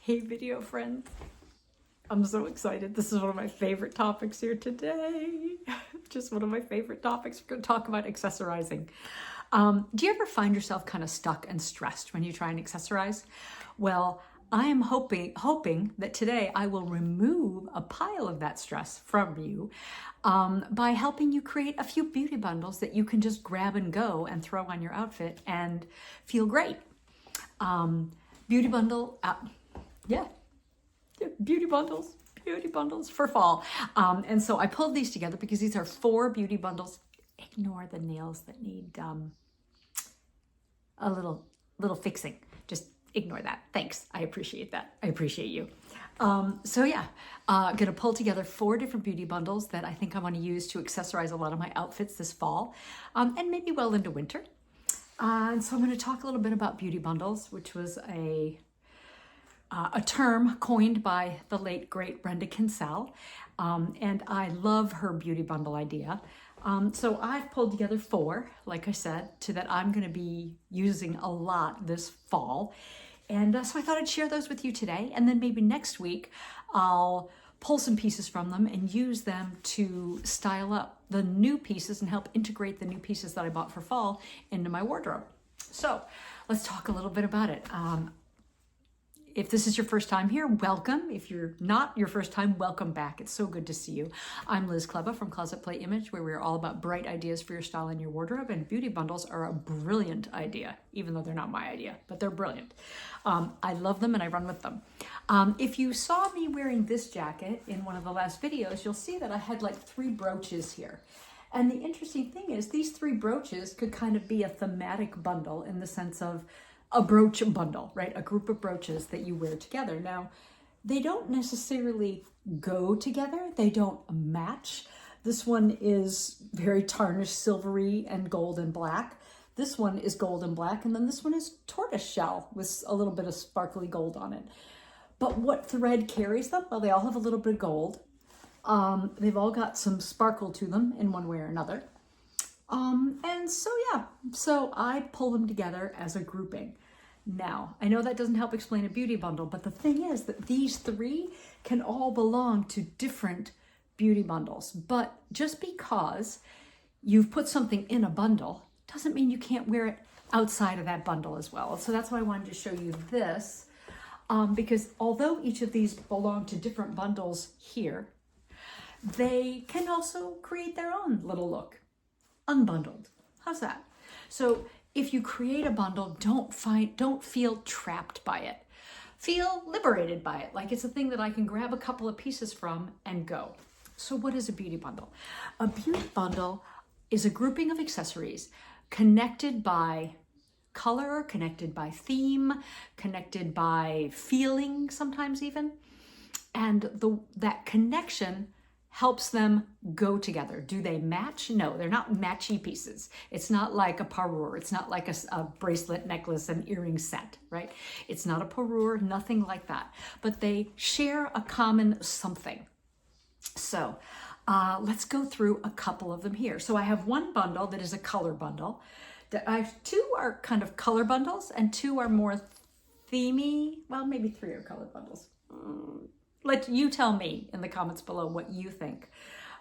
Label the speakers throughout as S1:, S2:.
S1: Hey video friends, I'm so excited. This is one of my favorite topics here today. Just one of my favorite topics. We're going to talk about accessorizing. Do you ever find yourself kind of stuck and stressed when you try and accessorize? Well, I am hoping that today I will remove a pile of that stress from you by helping you create a few beauty bundles that you can just grab and go and throw on your outfit and feel great. Beauty bundle, beauty bundles for fall. And so I pulled these together because these are 4 beauty bundles. Ignore the nails that need a little fixing. Just ignore that. Thanks. I appreciate that. I appreciate you. Gonna pull together 4 different beauty bundles that I think I want to use to accessorize a lot of my outfits this fall, and maybe well into winter. And so I'm going to talk a little bit about beauty bundles, which was a term coined by the late, great Brenda Kinsell. And I love her beauty bundle idea. So I've pulled together 4, like I said, that I'm going to be using a lot this fall. And so I thought I'd share those with you today. And then maybe next week, I'll pull some pieces from them and use them to style up the new pieces and help integrate the new pieces that I bought for fall into my wardrobe. So let's talk a little bit about it. If this is your first time here, welcome. If you're not your first time, welcome back. It's so good to see you. I'm Liz Kleba from closetplayimage, where we're all about bright ideas for your style and your wardrobe, and beauty bundles are a brilliant idea, even though they're not my idea, but they're brilliant. I love them and I run with them. If you saw me wearing this jacket in one of the last videos, you'll see that I had like 3 brooches here. And the interesting thing is these 3 brooches could kind of be a thematic bundle in the sense of a brooch bundle, right? A group of brooches that you wear together. Now, they don't necessarily go together. They don't match. This one is very tarnished silvery and gold and black. This one is gold and black. And then this one is tortoise shell with a little bit of sparkly gold on it. But what thread carries them? Well, they all have a little bit of gold. They've all got some sparkle to them in one way or another. So I pull them together as a grouping. Now, I know that doesn't help explain a beauty bundle, but the thing is that these 3 can all belong to different beauty bundles. But just because you've put something in a bundle doesn't mean you can't wear it outside of that bundle as well. So that's why I wanted to show you this, because although each of these belong to different bundles here, they can also create their own little look. Unbundled. How's that? So if you create a bundle, don't feel trapped by it. Feel liberated by it, like it's a thing that I can grab a couple of pieces from and go. So what is a beauty bundle? A beauty bundle is a grouping of accessories connected by color, connected by theme, connected by feeling sometimes even. And that connection helps them go together. Do they match? No, they're not matchy pieces. It's not like a parure. It's not like a bracelet, necklace, and earring set, right? It's not a parure, nothing like that. But they share a common something. So let's go through a couple of them here. So I have one bundle that is a color bundle. I have 2 are kind of color bundles and 2 are more themey. Well, maybe 3 are color bundles. Let you tell me in the comments below what you think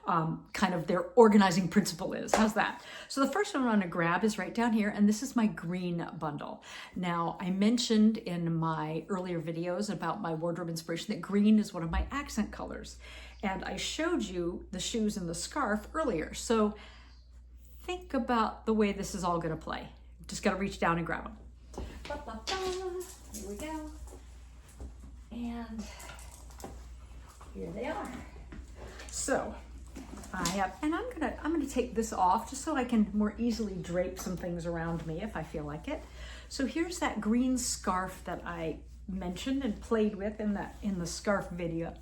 S1: kind of their organizing principle is. How's that? So the first one I'm going to grab is right down here, and this is my green bundle. Now, I mentioned in my earlier videos about my wardrobe inspiration that green is one of my accent colors, and I showed you the shoes and the scarf earlier. So think about the way this is all going to play. Just got to reach down and grab them. Here we go. And here they are. So I have, and I'm gonna take this off just so I can more easily drape some things around me if I feel like it. So here's that green scarf that I mentioned and played with in the scarf video,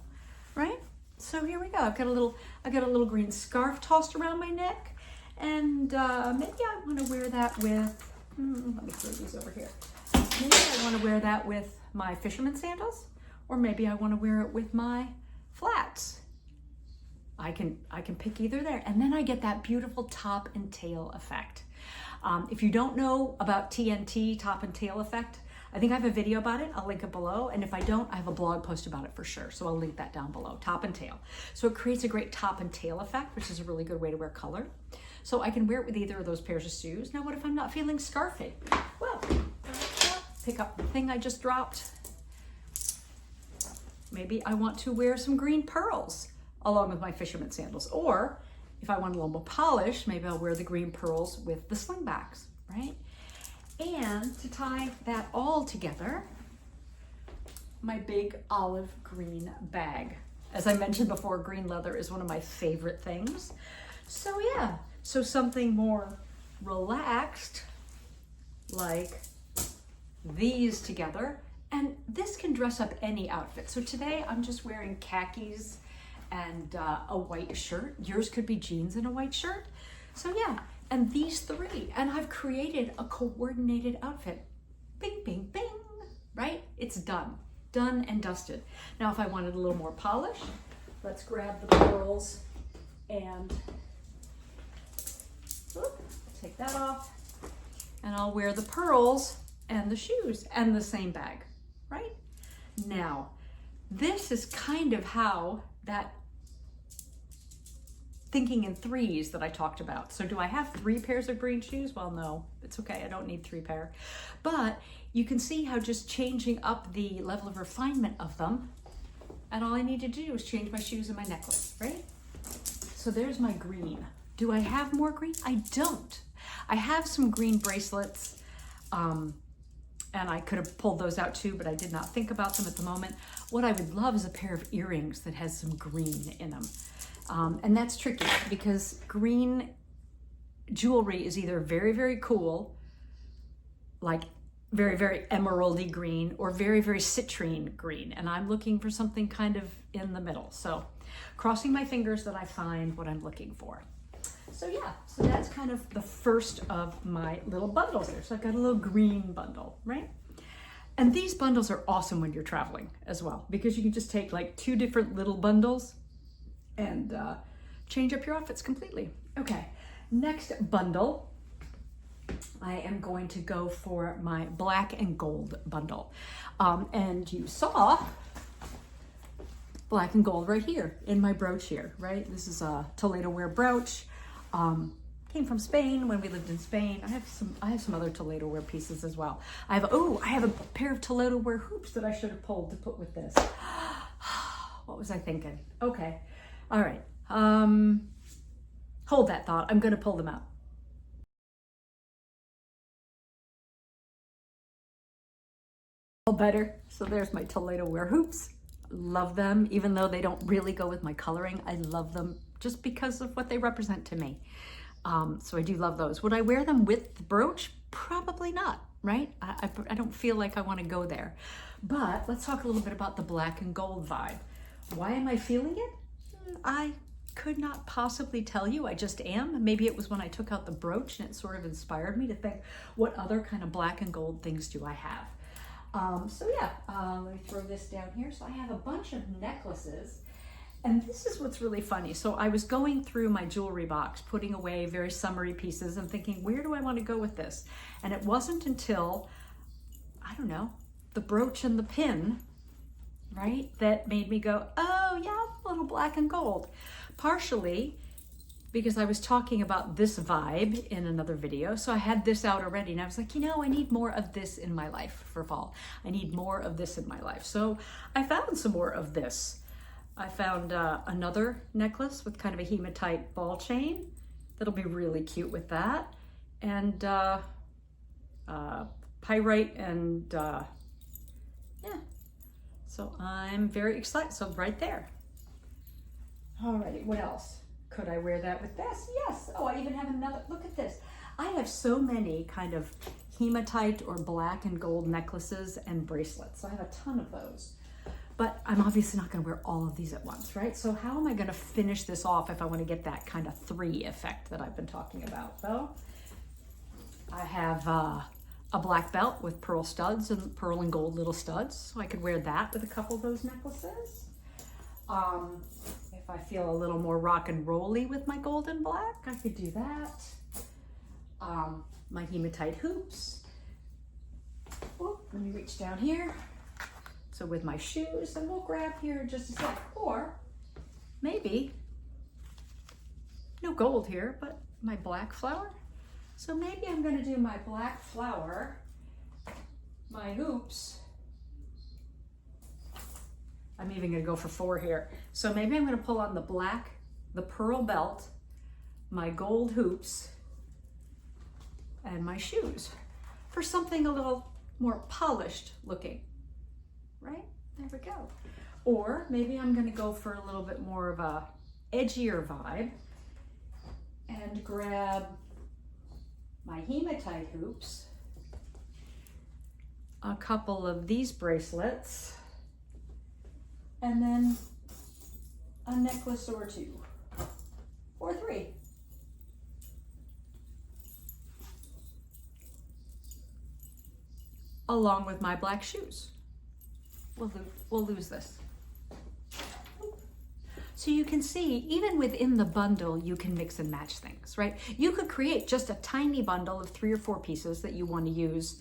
S1: right? So here we go. I've got a little green scarf tossed around my neck, and maybe I want to wear that with. Let me throw these over here. Maybe I want to wear that with my fisherman sandals, or maybe I want to wear it with my flats. I can pick either there, and then I get that beautiful top and tail effect. If you don't know about TNT, top and tail effect, I think I have a video about it. I'll link it below. And if I don't, I have a blog post about it for sure. So I'll link that down below, top and tail. So it creates a great top and tail effect, which is a really good way to wear color. So I can wear it with either of those pairs of shoes. Now, what if I'm not feeling scarfy? Well, pick up the thing I just dropped. Maybe I want to wear some green pearls along with my fisherman sandals. Or if I want a little more polish, maybe I'll wear the green pearls with the slingbacks, right? And to tie that all together, my big olive green bag. As I mentioned before, green leather is one of my favorite things. So yeah, so something more relaxed, like these together. And this can dress up any outfit. So today I'm just wearing khakis and a white shirt. Yours could be jeans and a white shirt. So yeah, and these three, and I've created a coordinated outfit. Bing, bing, bing, right? It's done and dusted. Now, if I wanted a little more polish, let's grab the pearls and take that off. And I'll wear the pearls and the shoes and the same bag, right? Now, this is kind of how that thinking in threes that I talked about. So do I have 3 pairs of green shoes? Well, no, it's okay. I don't need 3 pair. But you can see how just changing up the level of refinement of them, and all I need to do is change my shoes and my necklace, right? So there's my green. Do I have more green? I don't. I have some green bracelets, and I could have pulled those out too, but I did not think about them at the moment. What I would love is a pair of earrings that has some green in them. And that's tricky because green jewelry is either very, very cool, like very, very emeraldy green, or very, very citrine green. And I'm looking for something kind of in the middle. So crossing my fingers that I find what I'm looking for. So yeah, so that's kind of the first of my little bundles there. So I've got a little green bundle, right? And these bundles are awesome when you're traveling as well, because you can just take like 2 different little bundles and change up your outfits completely. Okay, next bundle, I am going to go for my black and gold bundle. And you saw black and gold right here in my brooch here, right? This is a Toledo wear brooch. Came from Spain when we lived in Spain. I have some other Toledo wear pieces as well. I have a pair of Toledo wear hoops that I should have pulled to put with this. What was I thinking? Okay. All right. Hold that thought. I'm going to pull them out. All better. So there's my Toledo wear hoops. Love them, even though they don't really go with my coloring. I love them just because of what they represent to me. So I do love those. Would I wear them with the brooch? Probably not, right? I don't feel like I want to go there. But let's talk a little bit about the black and gold vibe. Why am I feeling it? I could not possibly tell you. I just am. Maybe it was when I took out the brooch and it sort of inspired me to think, what other kind of black and gold things do I have? So yeah, let me throw this down here. So I have a bunch of necklaces, and this is what's really funny. So I was going through my jewelry box, putting away very summery pieces and thinking, where do I want to go with this? And it wasn't until, I don't know, the brooch and the pin, right, that made me go, oh yeah, a little black and gold. Partially because I was talking about this vibe in another video. So I had this out already and I was like, you know, I need more of this in my life for fall. I need more of this in my life. So I found some more of this. I found another necklace with kind of a hematite ball chain. That'll be really cute with that. And pyrite and yeah. So I'm very excited. So right there. Alrighty, what else? Could I wear that with this? Yes. Oh, I even have another. Look at this. I have so many kind of hematite or black and gold necklaces and bracelets. I have a ton of those. But I'm obviously not going to wear all of these at once, right? So how am I going to finish this off if I want to get that kind of 3 effect that I've been talking about? Well, I have a black belt with pearl studs and pearl and gold little studs. So I could wear that with a couple of those necklaces. If I feel a little more rock and rolly with my gold and black, I could do that. My hematite hoops. Ooh, let me reach down here. So with my shoes, and we'll grab here in just a sec. Or maybe, no gold here, but my black flower. So maybe I'm gonna do my black flower, my hoops. I'm even gonna go for 4 here. So maybe I'm gonna pull on the black, the pearl belt, my gold hoops, and my shoes for something a little more polished looking, right? There we go. Or maybe I'm gonna go for a little bit more of a edgier vibe and grab my hematite hoops, a couple of these bracelets, and then a necklace or 2 or 3. Along with my black shoes. We'll lose this. So you can see, even within the bundle, you can mix and match things, right? You could create just a tiny bundle of 3 or 4 pieces that you want to use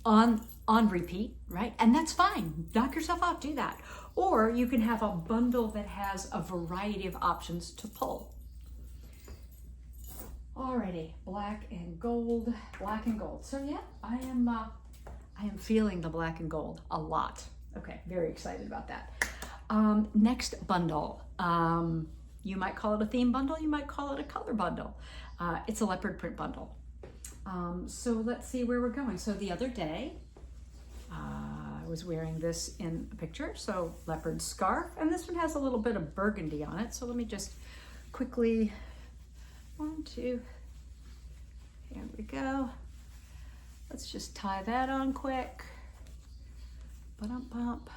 S1: on repeat, right? And that's fine. Knock yourself out, do that. Or you can have a bundle that has a variety of options to pull. Alrighty, black and gold, black and gold. So yeah, I am feeling the black and gold a lot. Okay, very excited about that. Next bundle. You might call it a theme bundle, you might call it a color bundle. It's a leopard print bundle. So let's see where we're going. So the other day, I was wearing this in a picture, so leopard scarf, and this one has a little bit of burgundy on it. So let me just quickly, 1, 2, here we go. Let's just tie that on quick. Ba-dum-bump.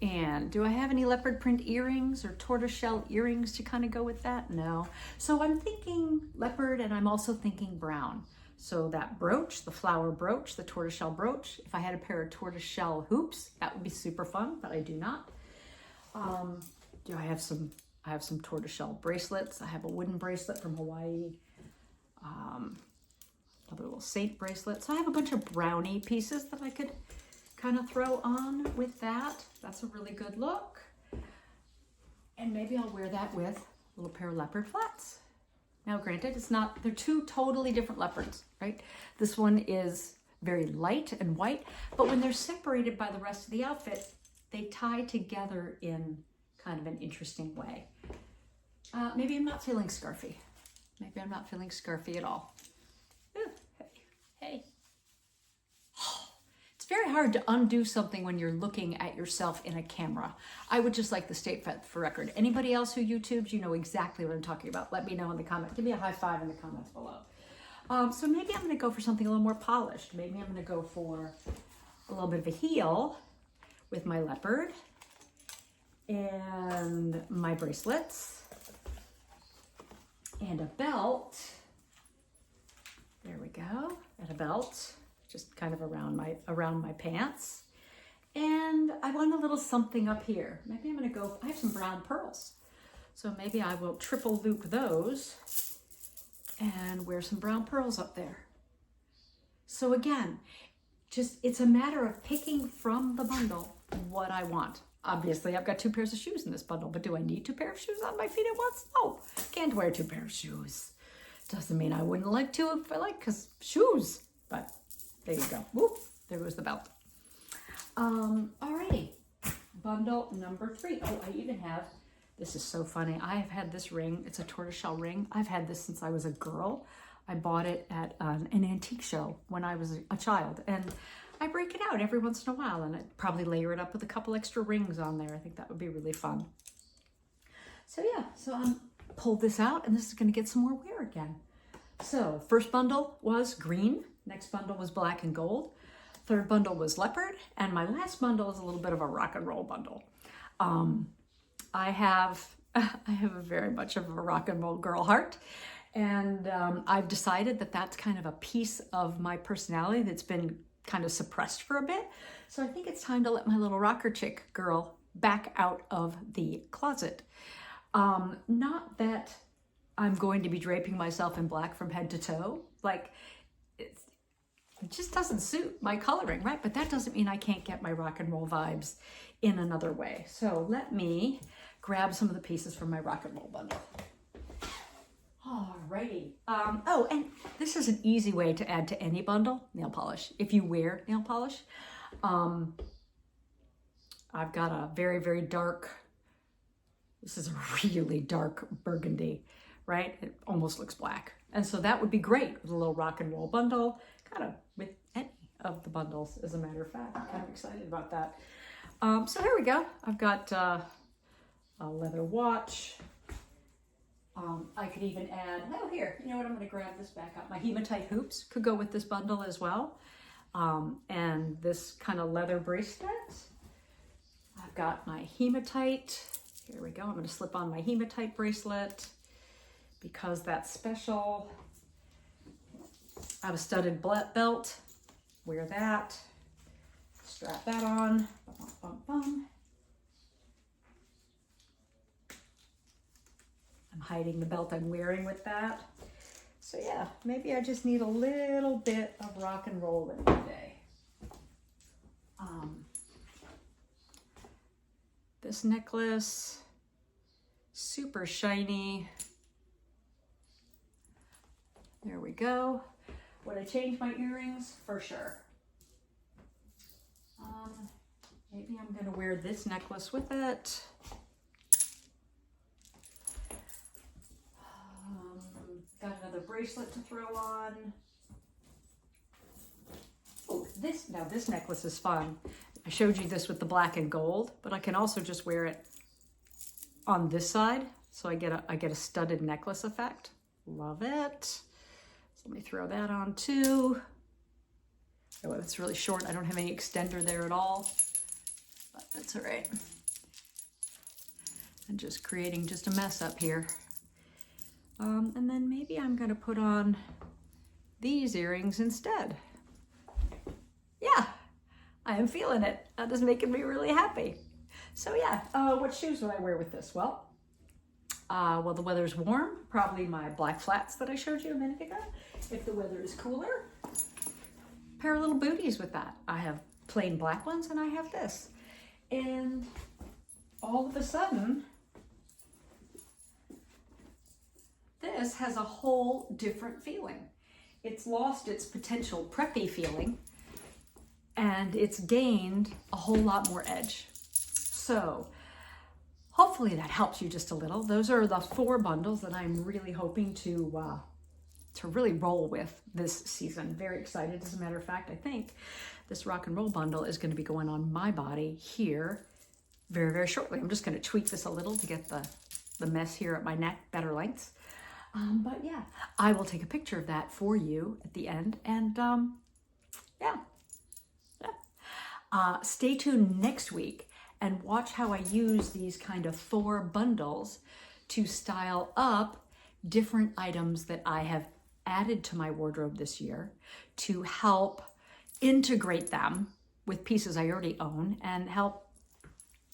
S1: And do I have any leopard print earrings or tortoiseshell earrings to kind of go with that? No. So I'm thinking leopard, and I'm also thinking brown. So that brooch, the flower brooch, the tortoiseshell brooch, if I had a pair of tortoiseshell hoops, that would be super fun, but I do not. I have some tortoiseshell bracelets. I have a wooden bracelet from Hawaii. Another little saint bracelet. So I have a bunch of brownie pieces that I could kind of throw on with that. That's a really good look. And maybe I'll wear that with a little pair of leopard flats. Now granted, they're 2 totally different leopards, right? This one is very light and white, but when they're separated by the rest of the outfit, they tie together in kind of an interesting way. Maybe I'm not feeling scarfy. Maybe I'm not feeling scarfy at all. Ooh, hey. It's very hard to undo something when you're looking at yourself in a camera. I would just like to state that for record. Anybody else who YouTubes, you know exactly what I'm talking about. Let me know in the comment. Give me a high 5 in the comments below. So maybe I'm going to go for something a little more polished. Maybe I'm going to go for a little bit of a heel with my leopard and my bracelets and a belt. There we go. And a belt. Just kind of around my pants. And I want a little something up here. Maybe I'm gonna go, I have some brown pearls. So maybe I will triple loop those and wear some brown pearls up there. So again, it's a matter of picking from the bundle what I want. Obviously, I've got 2 pairs of shoes in this bundle, but do I need 2 pairs of shoes on my feet at once? No, can't wear 2 pairs of shoes. Doesn't mean I wouldn't like to if I like, because shoes, but there you go. Whoop, there goes the belt. Alrighty, bundle number 3. Oh, I even have, this is so funny. I have had this ring. It's a tortoiseshell ring. I've had this since I was a girl. I bought it at an antique show when I was a child, and I break it out every once in a while, and I'd probably layer it up with a couple extra rings on there. I think that would be really fun. So yeah, so pulled this out, and this is going to get some more wear again. So first bundle was green. Next bundle was black and gold. Third bundle was leopard. And my last bundle is a little bit of a rock and roll bundle. I have a very much of a rock and roll girl heart. And I've decided that that's kind of a piece of my personality that's been kind of suppressed for a bit. So I think it's time to let my little rocker chick girl back out of the closet. Not that I'm going to be draping myself in black from head to toe. Like, it just doesn't suit my coloring, right? But that doesn't mean I can't get my rock and roll vibes in another way. So let me grab some of the pieces from my rock and roll bundle. Alrighty. Oh, and this is an easy way to add to any bundle, nail polish. If you wear nail polish, I've got a very, very dark, this is a really dark burgundy, right? It almost looks black. And so that would be great with a little rock and roll bundle, kind of with any of the bundles, as a matter of fact. I'm kind of excited about that. So here we go. I've got a leather watch. I could even add, oh here, you know what, I'm gonna grab this back up. My hematite hoops could go with this bundle as well. And this kind of leather bracelet. I've got my hematite. Here we go, I'm gonna slip on my hematite bracelet because that's special. I have a studded belt, wear that, strap that on, bum, bum, bum. I'm hiding the belt I'm wearing with that. So yeah, maybe I just need a little bit of rock and roll in my day. This necklace, super shiny. There we go. Would I change my earrings? For sure. Maybe I'm gonna wear this necklace with it. Got another bracelet to throw on. Oh, this necklace is fun. I showed you this with the black and gold, but I can also just wear it on this side. So I get a studded necklace effect. Love it. So let me throw that on too. Oh, it's really short. I don't have any extender there at all, but that's all right. I'm just creating just a mess up here. And then maybe I'm gonna put on these earrings instead. Yeah, I am feeling it. That is making me really happy. So yeah, what shoes would I wear with this? Well, the weather's warm, probably my black flats that I showed you a minute ago. If the weather is cooler, pair of little booties with that. I have plain black ones and I have this. And all of a sudden, this has a whole different feeling. It's lost its potential preppy feeling and it's gained a whole lot more edge. So hopefully that helps you just a little. Those are the 4 bundles that I'm really hoping to really roll with this season. Very excited. As a matter of fact, I think this rock and roll bundle is going to be going on my body here very, very shortly. I'm just going to tweak this a little to get the mess here at my neck better lengths. But yeah, I will take a picture of that for you at the end. And yeah. Stay tuned next week and watch how I use these kind of 4 bundles to style up different items that I have added to my wardrobe this year to help integrate them with pieces I already own and help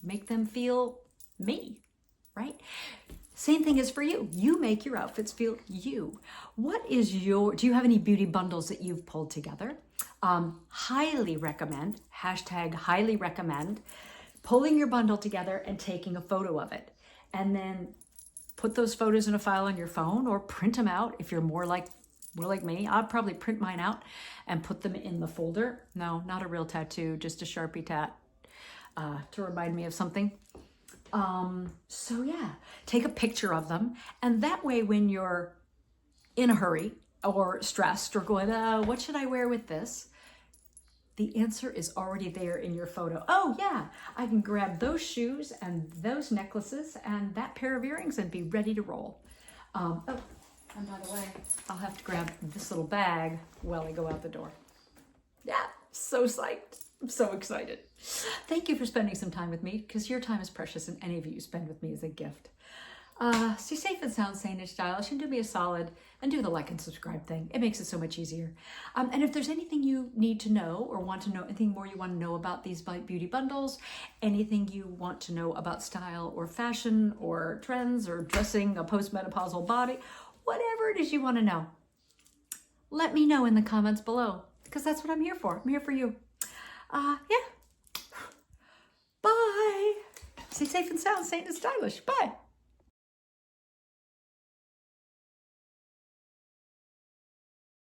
S1: make them feel me, right? Same thing is for you. You make your outfits feel you. Do you have any beauty bundles that you've pulled together? Highly recommend, #highly recommend, pulling your bundle together and taking a photo of it. And then put those photos in a file on your phone or print them out if you're more like me. I'll probably print mine out and put them in the folder. No, not a real tattoo, just a Sharpie tat to remind me of something. So yeah, take a picture of them. And that way when you're in a hurry or stressed or going, what should I wear with this? The answer is already there in your photo. Oh yeah, I can grab those shoes and those necklaces and that pair of earrings and be ready to roll. And by the way, I'll have to grab this little bag while I go out the door. Yeah, so psyched. I'm so excited. Thank you for spending some time with me because your time is precious and any of you spend with me is a gift. Stay safe and sound, sane and stylish, and do me a solid and do the like and subscribe thing. It makes it so much easier. And if there's anything you need to know or want to know, anything more you want to know about these beauty bundles, anything you want to know about style or fashion or trends or dressing a postmenopausal body, whatever it is you want to know, let me know in the comments below. because that's what I'm here for. I'm here for you. Yeah. Bye. Stay safe and sound, safe and stylish. Bye.